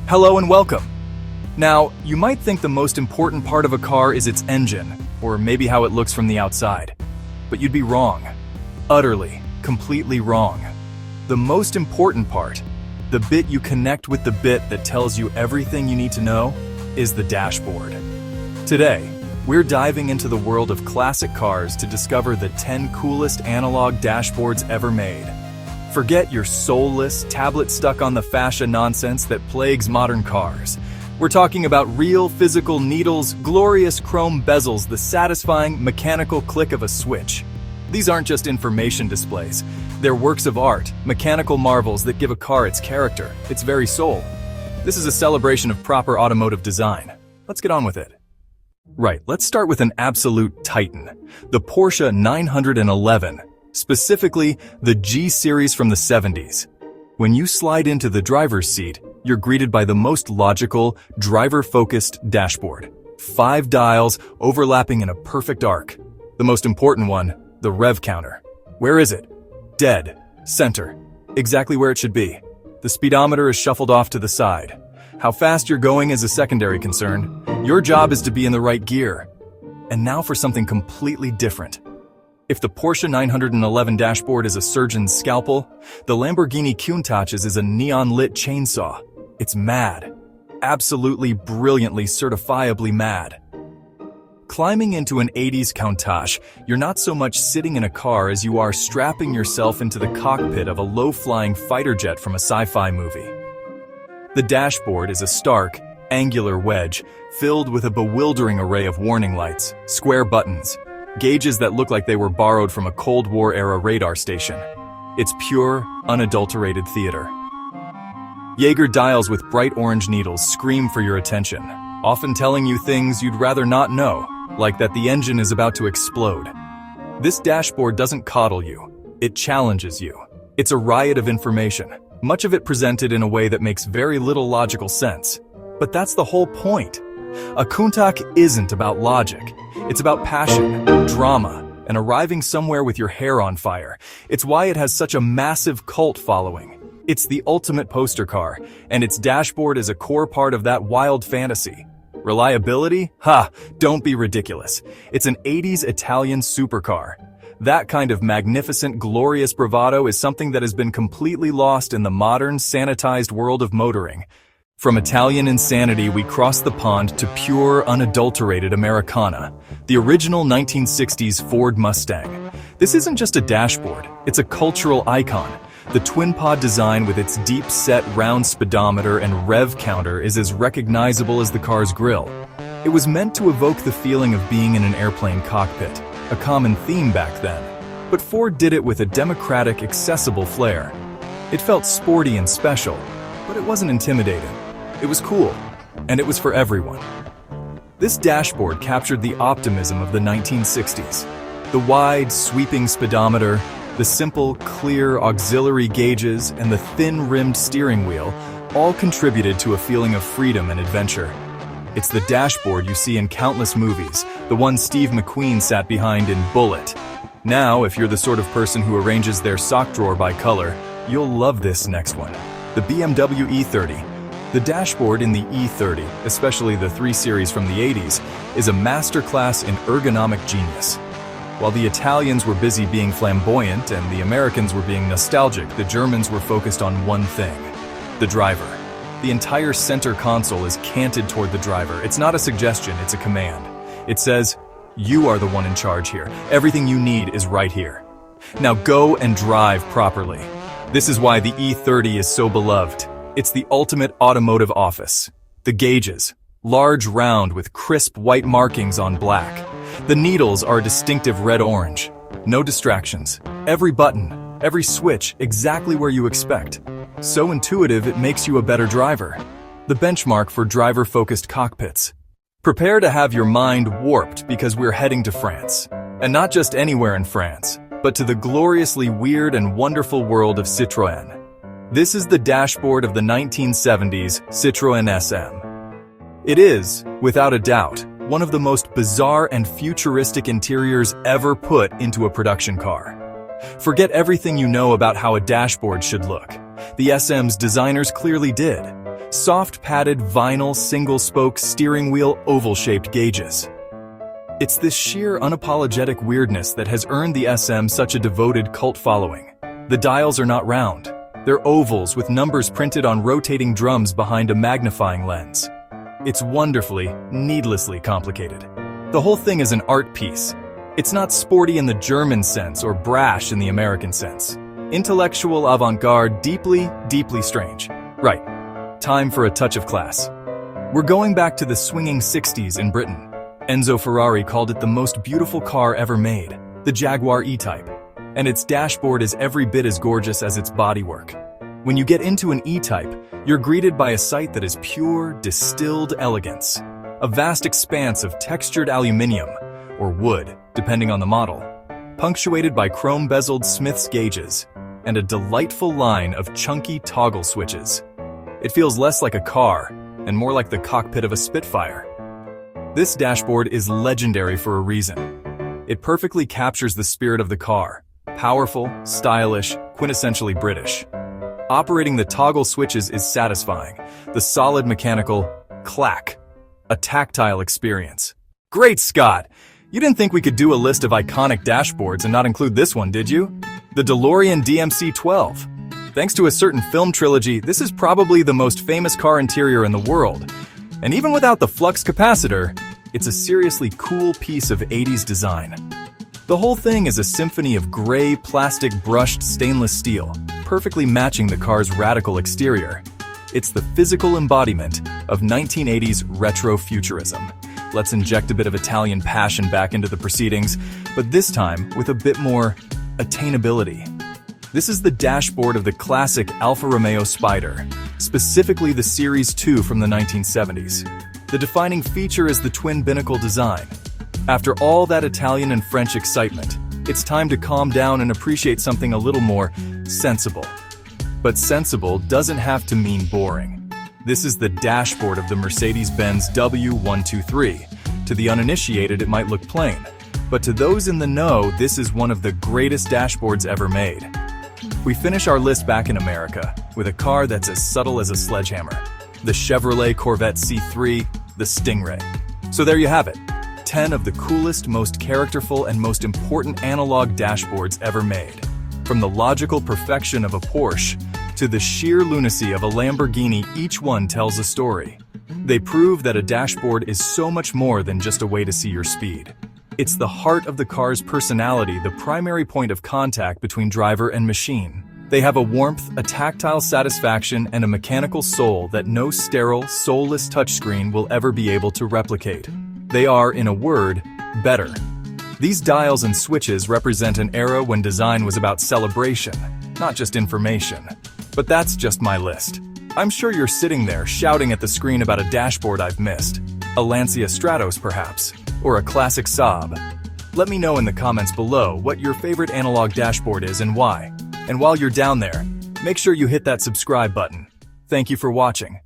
Hello and welcome. Now, you might think the most important part of a car is its engine, or maybe how it looks from the outside. But you'd be wrong. Utterly, completely wrong. The most important part, the bit you connect with the bit that tells you everything you need to know, is the dashboard. Today, we're diving into the world of classic cars to discover the 10 coolest analog dashboards ever made. Forget your soulless, tablet-stuck-on-the-fascia nonsense that plagues modern cars. We're talking about real, physical needles, glorious chrome bezels, the satisfying, mechanical click of a switch. These aren't just information displays. They're works of art, mechanical marvels that give a car its character, its very soul. This is a celebration of proper automotive design. Let's get on with it. Right, let's start with an absolute titan, the Porsche 911. Specifically, the G-Series from the 70s. When you slide into the driver's seat, you're greeted by the most logical, driver-focused dashboard. 5 dials overlapping in a perfect arc. The most important one, the rev counter. Where is it? Dead. Center. Exactly where it should be. The speedometer is shuffled off to the side. How fast you're going is a secondary concern. Your job is to be in the right gear. And now for something completely different. If the Porsche 911 dashboard is a surgeon's scalpel, the Lamborghini Countach is a neon-lit chainsaw. It's mad. Absolutely, brilliantly, certifiably mad. Climbing into an 80s Countach, you're not so much sitting in a car as you are strapping yourself into the cockpit of a low-flying fighter jet from a sci-fi movie. The dashboard is a stark, angular wedge filled with a bewildering array of warning lights, square buttons, gauges that look like they were borrowed from a Cold War-era radar station. It's pure, unadulterated theater. Jaeger dials with bright orange needles scream for your attention, often telling you things you'd rather not know, like that the engine is about to explode. This dashboard doesn't coddle you. It challenges you. It's a riot of information, much of it presented in a way that makes very little logical sense. But that's the whole point. A Countach isn't about logic. It's about passion, drama, and arriving somewhere with your hair on fire. It's why it has such a massive cult following. It's the ultimate poster car, and its dashboard is a core part of that wild fantasy. Reliability? Ha! Don't be ridiculous. It's an 80s Italian supercar. That kind of magnificent, glorious bravado is something that has been completely lost in the modern, sanitized world of motoring. From Italian insanity, we cross the pond to pure, unadulterated Americana, the original 1960s Ford Mustang. This isn't just a dashboard, it's a cultural icon. The twin-pod design with its deep-set round speedometer and rev counter is as recognizable as the car's grille. It was meant to evoke the feeling of being in an airplane cockpit, a common theme back then. But Ford did it with a democratic, accessible flair. It felt sporty and special, but it wasn't intimidating. It was cool, and it was for everyone. This dashboard captured the optimism of the 1960s. The wide, sweeping speedometer, the simple, clear auxiliary gauges, and the thin-rimmed steering wheel all contributed to a feeling of freedom and adventure. It's the dashboard you see in countless movies, the one Steve McQueen sat behind in Bullitt. Now, if you're the sort of person who arranges their sock drawer by color, you'll love this next one, the BMW E30. The dashboard in the E30, especially the 3 Series from the 80s, is a masterclass in ergonomic genius. While the Italians were busy being flamboyant and the Americans were being nostalgic, the Germans were focused on one thing: the driver. The entire center console is canted toward the driver. It's not a suggestion, it's a command. It says, you are the one in charge here. Everything you need is right here. Now go and drive properly. This is why the E30 is so beloved. It's the ultimate automotive office. The gauges, large round with crisp white markings on black. The needles are distinctive red-orange. No distractions. Every button, every switch, exactly where you expect. So intuitive it makes you a better driver. The benchmark for driver-focused cockpits. Prepare to have your mind warped because we're heading to France. And not just anywhere in France, but to the gloriously weird and wonderful world of Citroën. This is the dashboard of the 1970s Citroën SM. It is, without a doubt, one of the most bizarre and futuristic interiors ever put into a production car. Forget everything you know about how a dashboard should look. The SM's designers clearly did. Soft padded vinyl single-spoke steering wheel oval-shaped gauges. It's this sheer unapologetic weirdness that has earned the SM such a devoted cult following. The dials are not round. They're ovals with numbers printed on rotating drums behind a magnifying lens. It's wonderfully, needlessly complicated. The whole thing is an art piece. It's not sporty in the German sense or brash in the American sense. Intellectual avant-garde, deeply, deeply strange. Right. Time for a touch of class. We're going back to the swinging 60s in Britain. Enzo Ferrari called it the most beautiful car ever made, the Jaguar E-Type. And its dashboard is every bit as gorgeous as its bodywork. When you get into an E-Type, you're greeted by a sight that is pure, distilled elegance. A vast expanse of textured aluminium, or wood, depending on the model, punctuated by chrome-bezeled Smith's gauges, and a delightful line of chunky toggle switches. It feels less like a car, and more like the cockpit of a Spitfire. This dashboard is legendary for a reason. It perfectly captures the spirit of the car. Powerful, stylish, quintessentially British. Operating the toggle switches is satisfying. The solid mechanical clack. A tactile experience. Great Scott! You didn't think we could do a list of iconic dashboards and not include this one, did you? The DeLorean DMC-12. Thanks to a certain film trilogy, this is probably the most famous car interior in the world. And even without the flux capacitor, it's a seriously cool piece of 80s design. The whole thing is a symphony of gray, plastic brushed stainless steel, perfectly matching the car's radical exterior. It's the physical embodiment of 1980s retro-futurism. Let's inject a bit of Italian passion back into the proceedings, but this time with a bit more attainability. This is the dashboard of the classic Alfa Romeo Spider, specifically the Series 2 from the 1970s. The defining feature is the twin binnacle design. After all that Italian and French excitement, it's time to calm down and appreciate something a little more sensible. But sensible doesn't have to mean boring. This is the dashboard of the Mercedes-Benz W123. To the uninitiated, it might look plain, but to those in the know, this is one of the greatest dashboards ever made. We finish our list back in America with a car that's as subtle as a sledgehammer. The Chevrolet Corvette C3, the Stingray. So there you have it. 10 of the coolest, most characterful, and most important analog dashboards ever made. From the logical perfection of a Porsche to the sheer lunacy of a Lamborghini, each one tells a story. They prove that a dashboard is so much more than just a way to see your speed. It's the heart of the car's personality, the primary point of contact between driver and machine. They have a warmth, a tactile satisfaction, and a mechanical soul that no sterile, soulless touchscreen will ever be able to replicate. They are, in a word, better. These dials and switches represent an era when design was about celebration, not just information. But that's just my list. I'm sure you're sitting there shouting at the screen about a dashboard I've missed. A Lancia Stratos, perhaps, or a classic Saab. Let me know in the comments below what your favorite analog dashboard is and why. And while you're down there, make sure you hit that subscribe button. Thank you for watching.